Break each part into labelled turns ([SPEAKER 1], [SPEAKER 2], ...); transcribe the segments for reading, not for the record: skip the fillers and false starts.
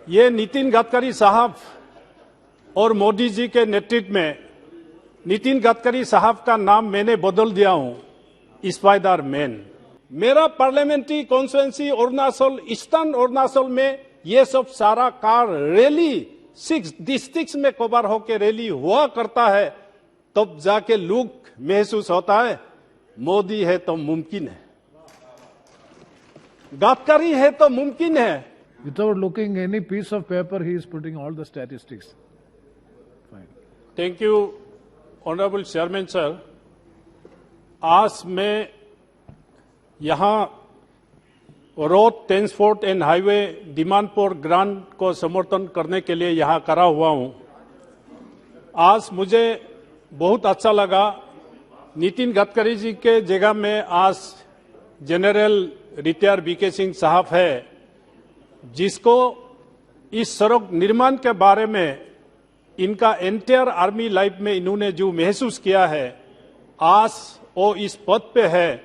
[SPEAKER 1] ये नितिन गडकरी साहब और मोदी जी के नेतृत्व में नितिन गडकरी साहब का नाम मैंने बदल दिया हूं स्पाइडर मैन। मेरा parliamentary constituency Arunachal, eastern Arunachal में ये सब सारा कार रैली 6 डिस्ट्रिक्ट्स में कवर होकर रैली हुआ करता है, तब जाके लुक महसूस होता है मोदी है तो मुमकिन है, गडकरी है तो मुमकिन है।
[SPEAKER 2] Without looking any piece of paper, he is putting all the statistics. Fine.
[SPEAKER 1] Thank you honourable chairman sir. आज मैं यहाँ road transport and highway demand for grant को समर्थन करने के लिए यहाँ खड़ा हुआ हूँ। आज मुझे बहुत अच्छा लगा, नितिन गडकरी जी के जगह में आज जनरल रिटायर बीके सिंह साहब है, जिसको इस सड़क निर्माण के बारे में इनका एंटायर आर्मी लाइफ में इन्होंने जो महसूस किया है, आज वो इस पद पे है,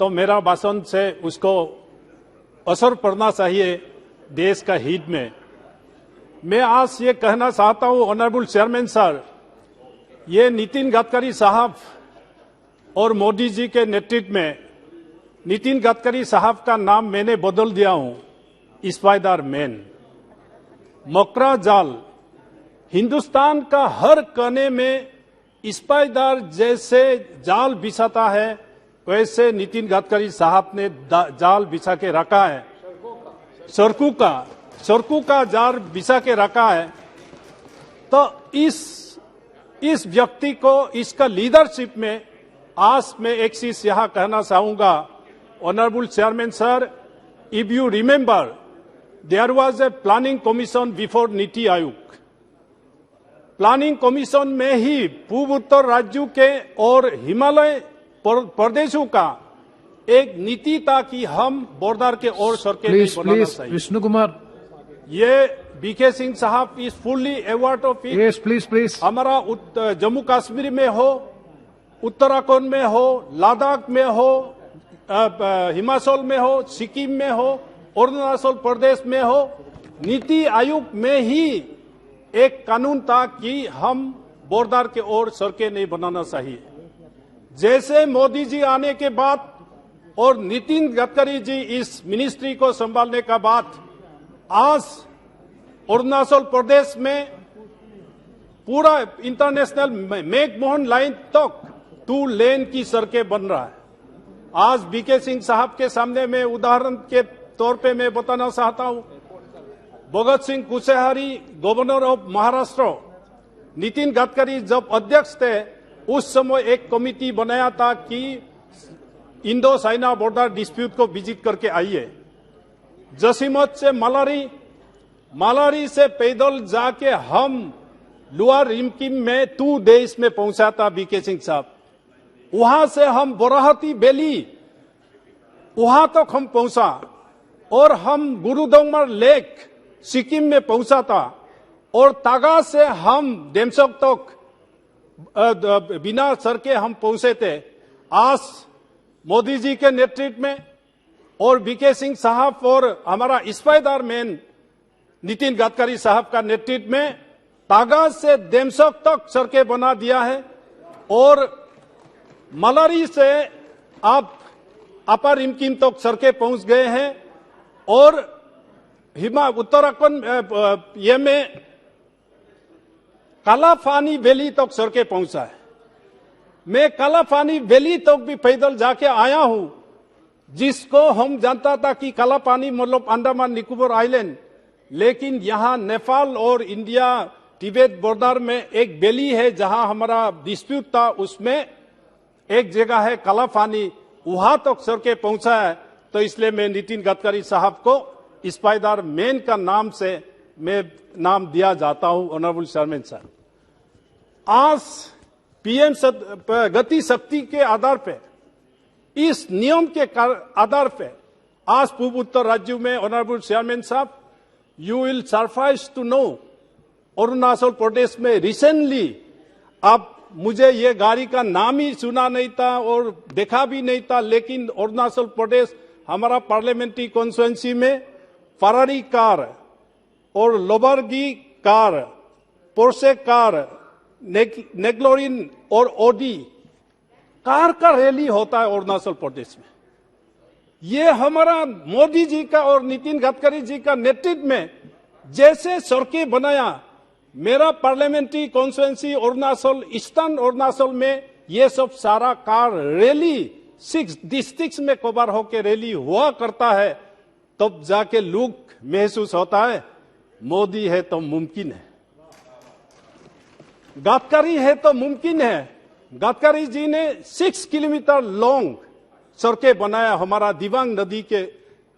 [SPEAKER 1] तो मेरा भाषण से उसको असर पड़ना चाहिए देश का हित में। मैं आज ये कहना चाहता हूं ऑनरेबल चेयरमैन सर, ये नितिन गडकरी साहब और मोदी जी के नेतृत्व में नितिन गडकरी साहब का नाम मैंने बदल दिया हूं स्पाइडर मैन। मकरा जाल, हिंदुस्तान का हर कोने में स्पाइडर जैसे जाल बिछाता है, वैसे नितिन गडकरी साहब ने जाल बिछा के रखा है, सड़कों का जाल बिछा के रखा है। तो इस व्यक्ति को, इसका लीडरशिप में आज मैं एक चीज यहां कहना चाहूंगा honourable chairman sir, if you remember there was a planning commission before NITI Aayog. Planning commission में ही पूर्व उत्तर राज्यों के और हिमालय प्रदेशों का एक नीति था कि हम बॉर्डर के और सड़कें नहीं बनाना चाहिए।
[SPEAKER 2] विष्णु कुमार,
[SPEAKER 1] ये बीके सिंह साहब is fully aware of it.
[SPEAKER 2] Yes please.
[SPEAKER 1] हमारा जम्मू कश्मीर में हो, उत्तराखंड में हो, लद्दाख में हो, हिमाचल में हो, सिक्किम में हो, अरुणाचल प्रदेश में हो, नीति आयोग में ही एक कानून था कि हम बॉर्डर के ओर सड़कें नहीं बनाना चाहिए। जैसे मोदी जी आने के बाद और नितिन गडकरी जी इस मिनिस्ट्री को संभालने का बाद आज अरुणाचल प्रदेश में पूरा इंटरनेशनल मैकमोहन लाइन तक 2 लेन की सड़कें बन रहा है। आज बीके सिंह साहब के सामने में उदाहरण के तौर पे मैं बताना चाहता हूं, भगत सिंह कुशवाहा गवर्नर ऑफ महाराष्ट्र, नितिन गडकरी जब अध्यक्ष थे उस समय एक कमिटी बनाया था कि इंडो चाइना बॉर्डर डिस्प्यूट को विजिट करके आइए। जोशीमठ से मलारी से पैदल जाके हम लोअर रिमकिम में 2 डेज में पहुंचा था बीके सिंह साहब। वहां से हम बोराहती वैली वहां तक हम पहुंचा और हम गुरुदोंगमर लेक सिक्किम में पहुंचा था और तागा से हम डेमसोक तक बिना सड़के हम पहुंचे थे। आज मोदी जी के नेतृत्व में और बीके सिंह साहब और हमारा स्पाइडर मैन नितिन गडकरी साहब का नेतृत्व में तागा से डेमसोक तक सड़कें बना दिया है और मलारी से आप अपर रिमकिम तक सड़कें पहुंच गए हैं और उत्तराखंड ये में कालापानी वैली तक सड़कें पहुंचा है। मैं कालापानी वैली तक भी पैदल जाके आया हूं, जिसको हम जानता था कि कालापानी मतलब अंडमान निकोबार आइलैंड, लेकिन यहां नेपाल और इंडिया तिब्बत बॉर्डर में एक वैली है जहां हमारा डिस्प्यूट था, उसमें एक जगह है कालापानी, वहां तक सड़कें पहुंचा है। तो इसलिए मैं नितिन गडकरी साहब को स्पाइडर मैन का नाम से मैं नाम दिया जाता हूं ऑनरेबल चेयरमैन साहब। आज पीएम गति शक्ति के आधार पे, इस नियम के आधार पे आज पूर्व उत्तर राज्यों में ऑनरेबल चेयरमैन साहब, you will surprise to know Arunachal Pradesh में रिसेंटली, अब मुझे ये गाड़ी का नाम ही सुना नहीं था और देखा भी नहीं था, लेकिन अरुणाचल प्रदेश हमारा पार्लियामेंट्री कॉन्स्टिट्यूएंसी में फरारी कार और लोबर्गी कार, पोर्शे कार, नेग्लोरिन और ओडी कार का रैली होता है अरुणाचल प्रदेश में। ये हमारा मोदी जी का और नितिन गडकरी जी का नेतृत्व में जैसे सड़कें बनाया, मेरा parliamentary constituency Arunachal, eastern Arunachal में ये सब सारा कार रैली 6 डिस्ट्रिक्ट्स में कवर होकर रैली हुआ करता है, तब जाके लोग महसूस होता है मोदी है तो मुमकिन है, गडकरी है तो मुमकिन है। गडकरी जी ने 6 किलोमीटर लॉन्ग सड़कें बनाया हमारा दिबांग नदी के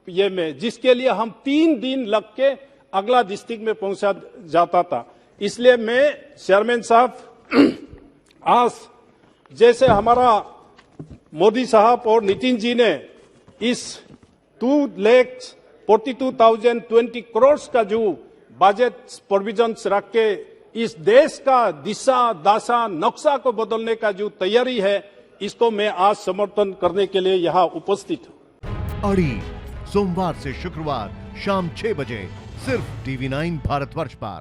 [SPEAKER 1] ये में, जिसके लिए हम 3 दिन लग के अगला डिस्ट्रिक्ट में पहुंचा जाता था। इसलिए मैं चेयरमैन साहब आज जैसे हमारा मोदी साहब और नितिन जी ने इस 2,42,020 करोड़ का जो बजट प्रोविजन रख के इस देश का दिशा दशा नक्शा को बदलने का जो तैयारी है, इसको मैं आज समर्थन करने के लिए यहाँ उपस्थित हूँ।
[SPEAKER 3] अड़ी सोमवार से शुक्रवार शाम 6 बजे सिर्फ TV9 भारतवर्ष पर।